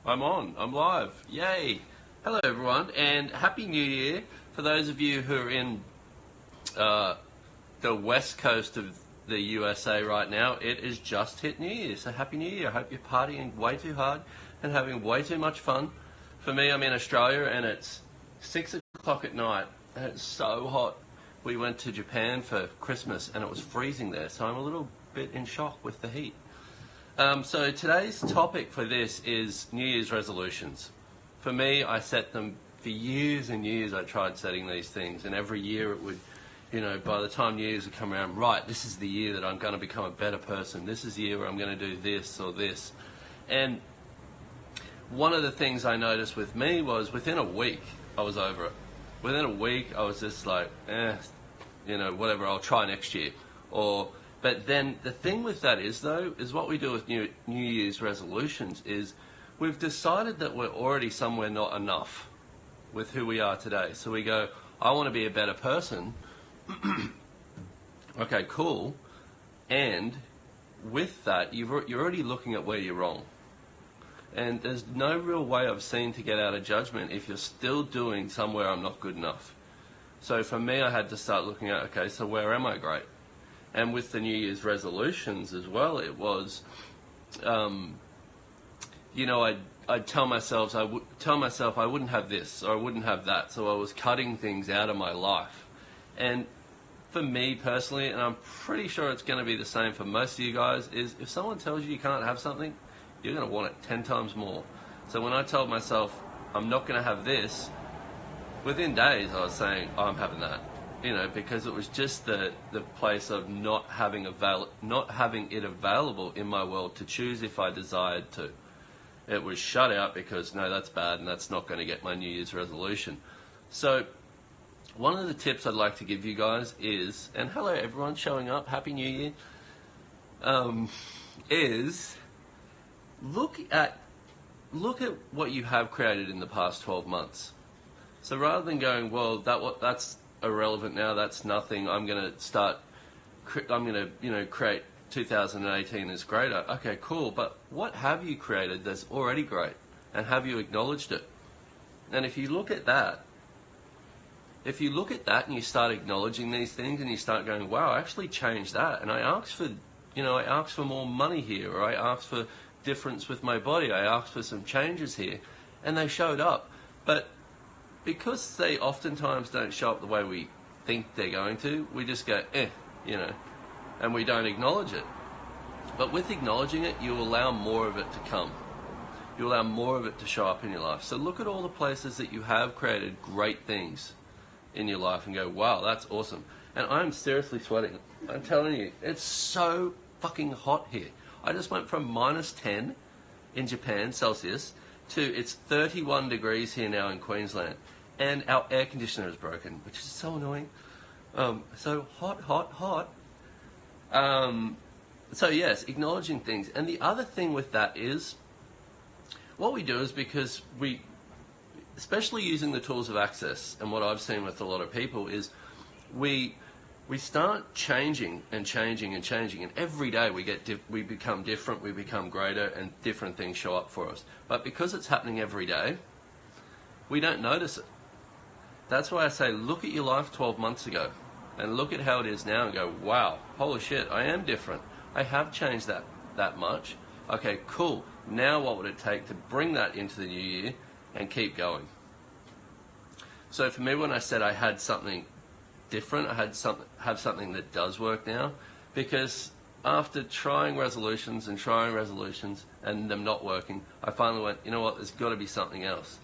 I'm on. I'm live. Yay. Hello, everyone, and Happy New Year. For those of you who are in the west coast of the USA right now, it is just hit New Year. So Happy New Year. I hope you're partying way too hard and having way too much fun. For me, I'm in Australia, and it's 6 o'clock at night, and it's so hot. We went to Japan for Christmas, and it was freezing there, so I'm a little bit in shock with the heat. So today's topic for this is New Year's resolutions. For me, I set them for years and years. I tried setting these things, and every year it would, by the time New Year's would come around, right, this is the year that I'm going to become a better person. This is the year where I'm going to do this or this. And one of the things I noticed with me was within a week, I was over it. Within a week, I was just like, whatever, I'll try next year. But then the thing with that is what we do with New Year's resolutions is we've decided that we're already somewhere not enough with who we are today. So we go, I want to be a better person. Okay, cool. And with that, you're already looking at where you're wrong. And there's no real way I've seen to get out of judgment if you're still doing somewhere I'm not good enough. So for me, I had to start looking at, okay, so where am I great? And with the New Year's resolutions as well, it was, I'd tell myself I wouldn't have this or I wouldn't have that. So I was cutting things out of my life. And for me personally, and I'm pretty sure it's going to be the same for most of you guys, is if someone tells you can't have something, you're going to want it 10 times more. So when I told myself I'm not going to have this, within days I was saying, oh, I'm having that. Because it was just the place of not having it available in my world to choose if I desired to. It was shut out because, no, that's bad and that's not going to get my New Year's resolution. So one of the tips I'd like to give you guys is, and hello everyone showing up, Happy New Year, is look at what you have created in the past 12 months. So rather than going, well, that's irrelevant now, that's nothing, I'm going to create 2018 as greater. Okay, cool, but what have you created that's already great? And have you acknowledged it? And if you look at that and you start acknowledging these things and you start going, wow, I actually changed that, and I asked for more money here, or I asked for difference with my body, I asked for some changes here, and they showed up. But because they oftentimes don't show up the way we think they're going to, we just go, and we don't acknowledge it. But with acknowledging it, you allow more of it to come. You allow more of it to show up in your life. So look at all the places that you have created great things in your life and go, wow, that's awesome. And I'm seriously sweating. I'm telling you, it's so fucking hot here. I just went from -10 in Japan, Celsius, to it's 31 degrees here now in Queensland. And our air conditioner is broken, which is so annoying. So hot. So yes, acknowledging things. And the other thing with that is, what we do is, because we, especially using the tools of access, and what I've seen with a lot of people is, we start changing, and every day we become different, we become greater, and different things show up for us. But because it's happening every day, we don't notice it. That's why I say, look at your life 12 months ago, and look at how it is now, and go, wow, holy shit, I am different. I have changed that much. Okay, cool. Now what would it take to bring that into the new year and keep going? So for me, when I said I had something different, I have something that does work now, because after trying resolutions and them not working, I finally went, you know what, there's got to be something else.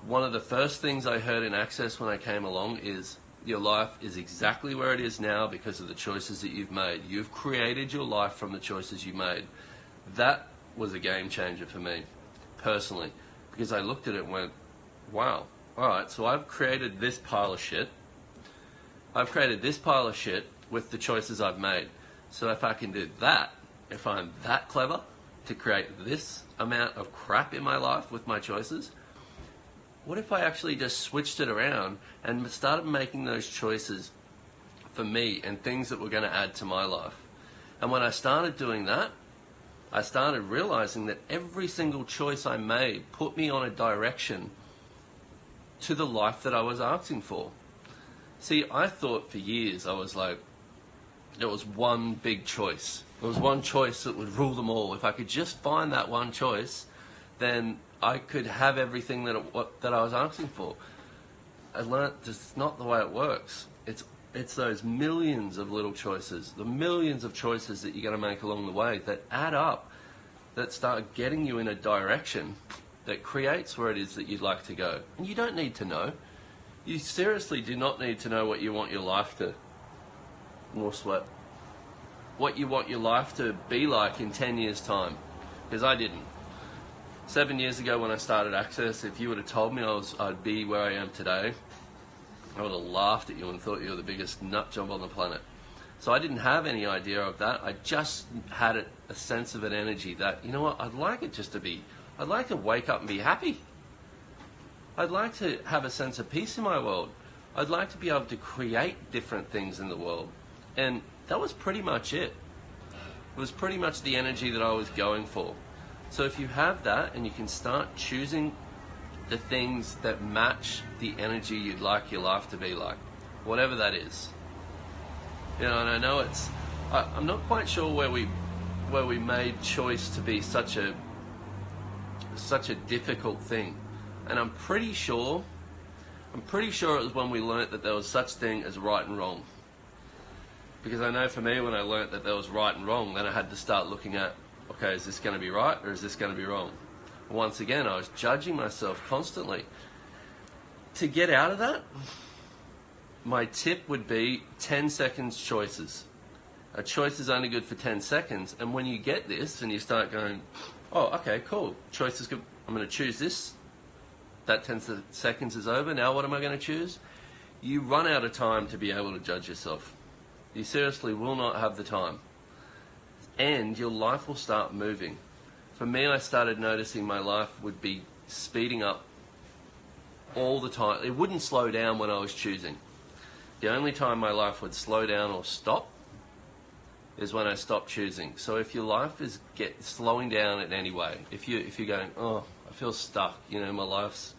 One of the first things I heard in Access when I came along is, your life is exactly where it is now because of the choices that you've made. You've created your life from the choices you made. That was a game changer for me, personally, because I looked at it and went, wow, all right, so I've created this pile of shit. With the choices I've made. So if I can do that, if I'm that clever to create this amount of crap in my life with my choices, what if I actually just switched it around and started making those choices for me and things that were going to add to my life? And when I started doing that, I started realizing that every single choice I made put me on a direction to the life that I was asking for. See, I thought for years, I was like, there was one big choice. There was one choice that would rule them all. If I could just find that one choice, then I could have everything that I was asking for. I learned that's not the way it works. It's those millions of little choices, the millions of choices that you're going to make along the way that add up, that start getting you in a direction that creates where it is that you'd like to go. And you don't need to know. You seriously do not need to know what you want your life to, more sweat, what you want your life to be like in 10 years' time. Because I didn't. 7 years ago when I started Access, if you would have told me I'd be where I am today, I would have laughed at you and thought you were the biggest nut job on the planet. So I didn't have any idea of that. I just had a sense of an energy that, you know what, I'd like to wake up and be happy. I'd like to have a sense of peace in my world. I'd like to be able to create different things in the world. And that was pretty much it. It was pretty much the energy that I was going for. So if you have that and you can start choosing the things that match the energy you'd like your life to be like, whatever that is. You know, and I know I'm not quite sure where we made choice to be such a difficult thing. And I'm pretty sure it was when we learnt that there was such thing as right and wrong. Because I know for me, when I learnt that there was right and wrong, then I had to start looking at, okay, is this going to be right or is this going to be wrong? Once again, I was judging myself constantly. To get out of that, my tip would be 10 seconds choices. A choice is only good for 10 seconds. And when you get this and you start going, oh, okay, cool, choice is good. I'm going to choose this. That 10 seconds is over. Now what am I going to choose? You run out of time to be able to judge yourself. You seriously will not have the time. And your life will start moving. For me, I started noticing my life would be speeding up all the time. It wouldn't slow down when I was choosing. The only time my life would slow down or stop is when I stopped choosing. So if your life is slowing down in any way, if you're going, oh, I feel stuck, you know, my life's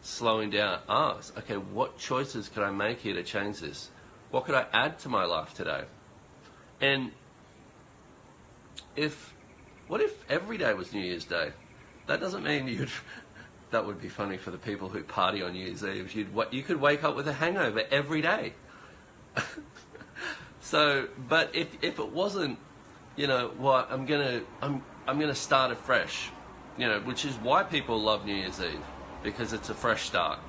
slowing down, ask, okay, what choices could I make here to change this? What could I add to my life today? And what if every day was New Year's Day? That doesn't mean that would be funny for the people who party on New Year's Eve. You could wake up with a hangover every day. So, but if it wasn't, you know, what I'm gonna start afresh, you know, which is why people love New Year's Eve, because it's a fresh start.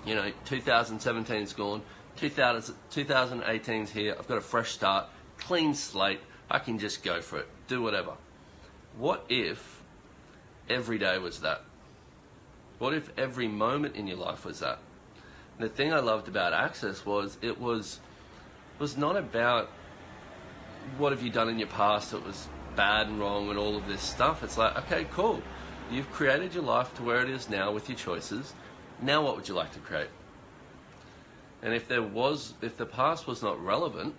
You know, 2017's gone, 2018's here. I've got a fresh start, clean slate. I can just go for it, do whatever. What if every day was that? What if every moment in your life was that? And the thing I loved about Access was it was not about what have you done in your past that was bad and wrong and all of this stuff. It's like, okay, cool. You've created your life to where it is now with your choices. Now what would you like to create? And if the past was not relevant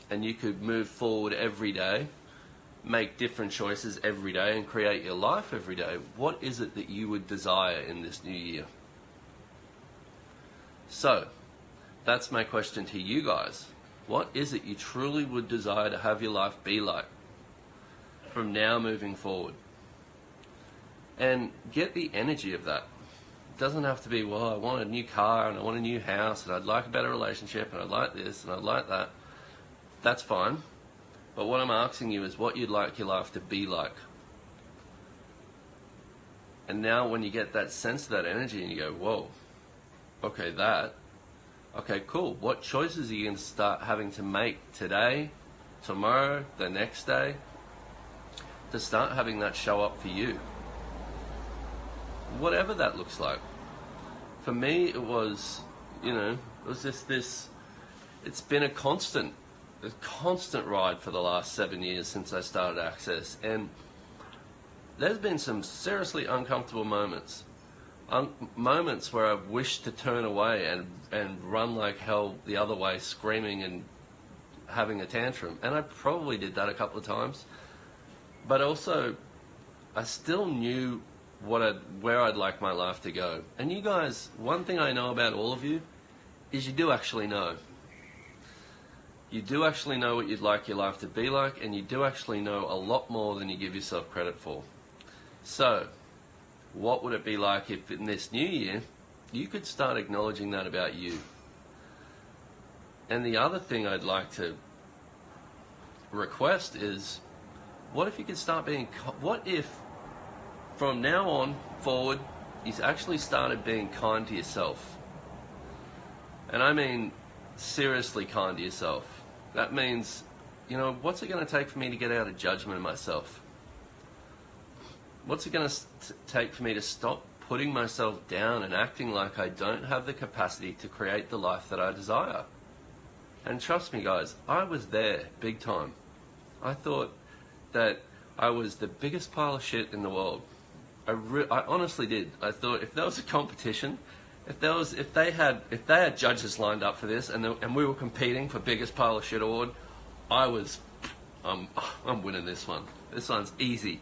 and you could move forward every day, make different choices every day and create your life every day, what is it that you would desire in this new year? So, that's my question to you guys. What is it you truly would desire to have your life be like from now moving forward? And get the energy of that. It doesn't have to be, well, I want a new car and I want a new house and I'd like a better relationship and I'd like this and I'd like that. That's fine. But what I'm asking you is what you'd like your life to be like. And now when you get that sense of that energy and you go, whoa, okay, cool. What choices are you going to start having to make today, tomorrow, the next day, to start having that show up for you? Whatever that looks like. For me, it was, just this, it's been a constant ride for the last 7 years since I started Access. And there's been some seriously uncomfortable moments. Moments where I've wished to turn away and run like hell the other way, screaming and having a tantrum. And I probably did that a couple of times. but also I still knew where I'd like my life to go. And you guys, one thing I know about all of you is you do actually know. You do actually know what you'd like your life to be like, and you do actually know a lot more than you give yourself credit for. So, what would it be like if in this new year, you could start acknowledging that about you? And the other thing I'd like to request is, what if you could start being, what if from now on forward, you actually started being kind to yourself? And I mean seriously kind to yourself. That means, what's it going to take for me to get out of judgment of myself? What's it going to take for me to stop putting myself down and acting like I don't have the capacity to create the life that I desire? And trust me, guys, I was there big time. I thought that I was the biggest pile of shit in the world. I honestly did. I thought if there was a competition, if they had judges lined up for this, and we were competing for biggest pile of shit award, I'm winning this one. This one's easy,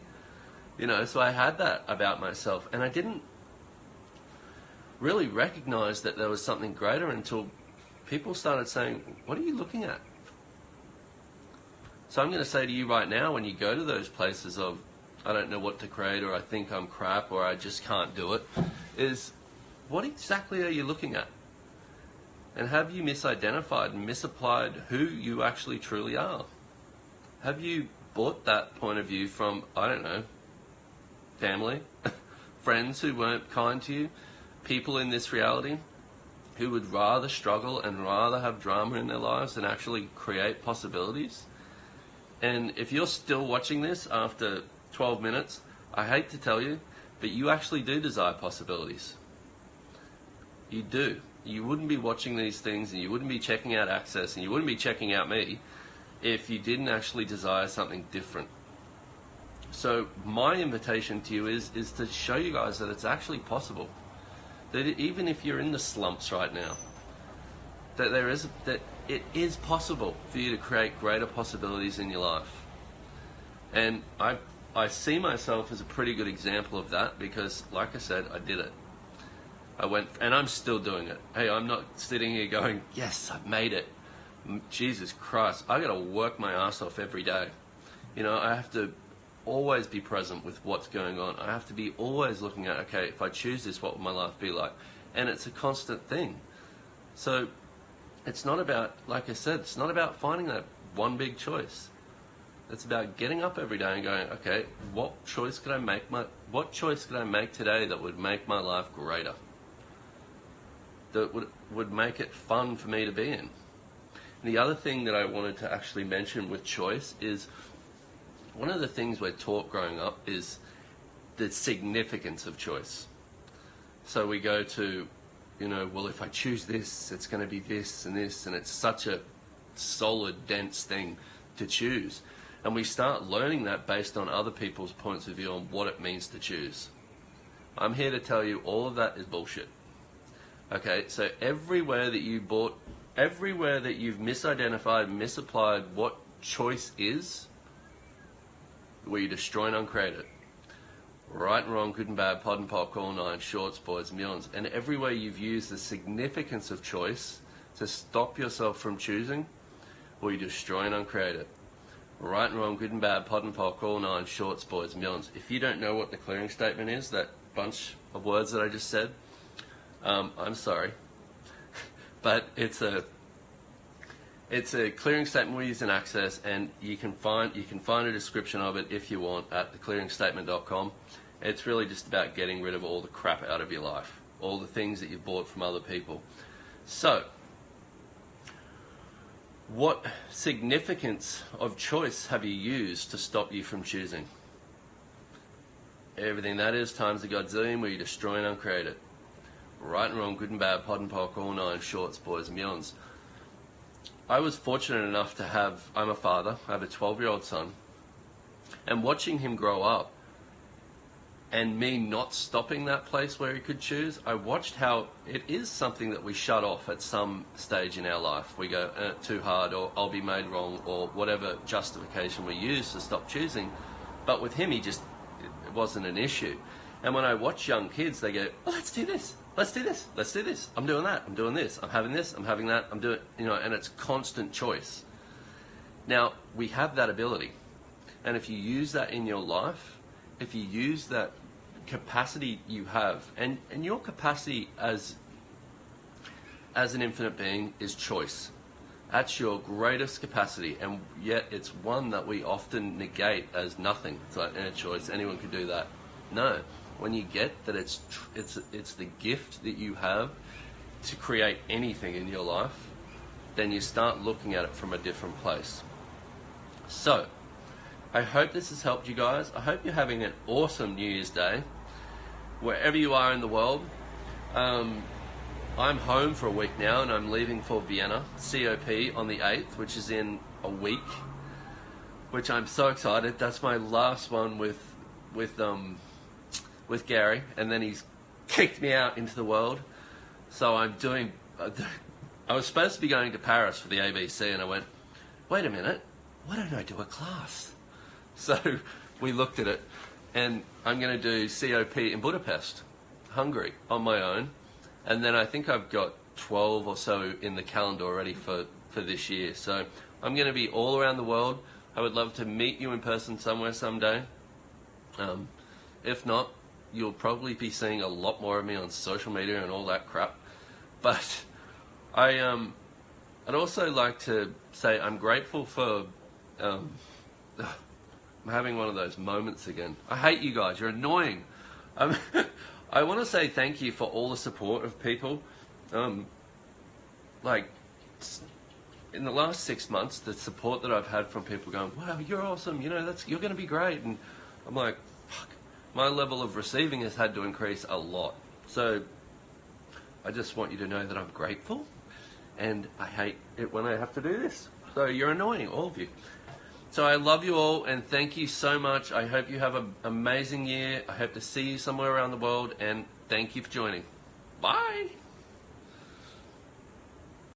So I had that about myself, and I didn't really recognize that there was something greater until people started saying, "What are you looking at?" So I'm going to say to you right now, when you go to those places of, I don't know what to create, or I think I'm crap, or I just can't do it, is, what exactly are you looking at? And have you misidentified and misapplied who you actually truly are? Have you bought that point of view from, I don't know, family, friends who weren't kind to you, people in this reality who would rather struggle and rather have drama in their lives than actually create possibilities? And if you're still watching this after 12 minutes, I hate to tell you, but you actually do desire possibilities. You do. You wouldn't be watching these things, and you wouldn't be checking out Access, and you wouldn't be checking out me if you didn't actually desire something different. So my invitation to you is to show you guys that it's actually possible. That even if you're in the slumps right now, that it is possible for you to create greater possibilities in your life. And I see myself as a pretty good example of that, because, like I said, I did it. I went, and I'm still doing it. Hey, I'm not sitting here going, yes, I've made it. Jesus Christ, I got to work my ass off every day. I have to always be present with what's going on. I have to be always looking at, okay, if I choose this, what would my life be like? And it's a constant thing. So it's not about, like I said, it's not about finding that one big choice. It's about getting up every day and going, okay, what choice could I make today that would make my life greater? That would make it fun for me to be in. And the other thing that I wanted to actually mention with choice is, one of the things we're taught growing up is the significance of choice. So we go to, well, if I choose this, it's going to be this, and it's such a solid, dense thing to choose. And we start learning that based on other people's points of view on what it means to choose. I'm here to tell you all of that is bullshit. Okay, so everywhere that you've misidentified, misapplied what choice is, where you destroy and uncreate it. Right and wrong, good and bad, pod and pop, all nine, shorts, boys, millions. And everywhere you've used the significance of choice to stop yourself from choosing, or you destroy and uncreate it. Right and wrong, good and bad, pod and pop, all nine, shorts, boys, millions. If you don't know what the clearing statement is, that bunch of words that I just said, I'm sorry, but it's a clearing statement we use in Access, and you can find a description of it if you want at theclearingstatement.com. It's really just about getting rid of all the crap out of your life, all the things that you've bought from other people. So, what significance of choice have you used to stop you from choosing? Everything that is times the godzillion, where you destroy and uncreate it. Right and wrong, good and bad, pod and pock, all nine, shorts, boys, millions. I was fortunate enough to I'm a father, I have a 12-year-old son, and watching him grow up, and me not stopping that place where he could choose, I watched how it is something that we shut off at some stage in our life. We go, too hard, or I'll be made wrong, or whatever justification we use to stop choosing. But with him, it wasn't an issue. And when I watch young kids, they go, oh, let's do this, let's do this, let's do this. I'm doing that, I'm doing this, I'm having this, I'm having that, I'm doing, and it's constant choice. Now, we have that ability. And if you use that in your life, if you use that capacity you have, and your capacity as an infinite being is choice. That's your greatest capacity, and yet it's one that we often negate as nothing. It's like, choice, anyone could do that. No, when you get that it's the gift that you have to create anything in your life, then you start looking at it from a different place. So, I hope this has helped you guys. I hope you're having an awesome New Year's Day, wherever you are in the world. I'm home for a week now, and I'm leaving for Vienna, COP, on the 8th, which is in a week, which I'm so excited. That's my last one with Gary, and then he's kicked me out into the world. So I was supposed to be going to Paris for the ABC, and I went, wait a minute, why don't I do a class? So we looked at it, and I'm going to do COP in Budapest, Hungary, on my own. And then I think I've got 12 or so in the calendar already for this year. So I'm going to be all around the world. I would love to meet you in person somewhere someday. If not, you'll probably be seeing a lot more of me on social media and all that crap. But I'd also like to say I'm grateful for... I'm having one of those moments again. I hate you guys. You're annoying. I want to say thank you for all the support of people. Like, in the last 6 months, the support that I've had from people going, wow, you're awesome, you're going to be great. And I'm like, fuck, my level of receiving has had to increase a lot. So I just want you to know that I'm grateful, and I hate it when I have to do this. So you're annoying, all of you. So I love you all, and thank you so much. I hope you have an amazing year. I hope to see you somewhere around the world, and thank you for joining. Bye.